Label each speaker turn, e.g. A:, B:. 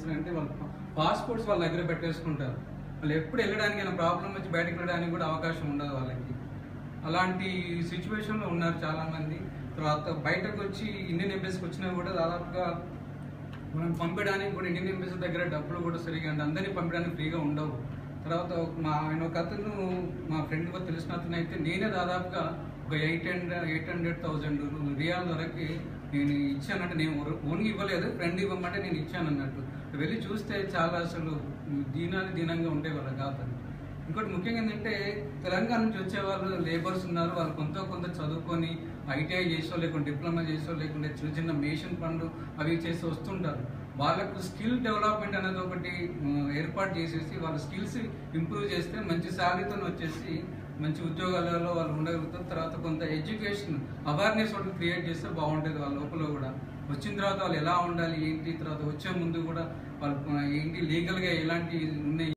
A: చేస్తారంటే వాళ్ళు పాస్పోర్ట్స్ వాళ్ళ దగ్గర పెట్టేసుకుంటారు. వాళ్ళు ఎప్పుడు వెళ్ళడానికి ప్రాబ్లం వచ్చి బయటకు వెళ్ళడానికి కూడా అవకాశం ఉండదు వాళ్ళకి. అలాంటి సిచ్యువేషన్లో ఉన్నారు చాలామంది. తర్వాత బయటకు వచ్చి ఇండియన్ ఎంబసీకి వచ్చినా కూడా దాదాపుగా మనం పంపడానికి కూడా ఇండియన్ ఎంబసీ దగ్గర డబ్బులు కూడా సరిగా అందరినీ పంపడానికి ఫ్రీగా ఉండవు. తర్వాత ఆయన ఒక అతను మా ఫ్రెండ్ తెలిసిన అతను అయితే నేనే దాదాపుగా ఒక 800,000 రియాల్ వరకు నేను ఇచ్చానంటే, నేను ఓన్గా ఇవ్వలేదు, ఫ్రెండ్ ఇవ్వమంటే నేను ఇచ్చాను అన్నట్టు. వెళ్ళి చూస్తే చాలా అసలు దీనంగా ఉండే వాళ్ళ ఖాతాలు. ఇంకోటి ముఖ్యంగా ఏంటంటే తెలంగాణ నుంచి వచ్చే వాళ్ళు లేబర్స్ ఉన్నారు. వాళ్ళు కొంత చదువుకొని ఐటీఐ చేసో లేకుంటే డిప్లొమా చేసో లేకుంటే చిన్న మేషన్ పనులు అవి చేసి వస్తుంటారు. వాళ్ళకు స్కిల్ డెవలప్మెంట్ అనేది ఒకటి ఏర్పాటు చేసేసి వాళ్ళ స్కిల్స్ ఇంప్రూవ్ చేస్తే మంచి శాలరీతో వచ్చేసి మంచి ఉద్యోగాలలో వాళ్ళు ఉండగలుగుతారు. తర్వాత కొంత ఎడ్యుకేషన్ అవేర్నెస్ ఒకటి క్రియేట్ చేస్తే బాగుంటుంది వాళ్ళ లోపల కూడా. వచ్చిన తర్వాత వాళ్ళు ఎలా ఉండాలి ఏంటి, తర్వాత వచ్చే ముందు కూడా వాళ్ళు ఏంటి లీగల్గా ఎలాంటి ఉన్నాయి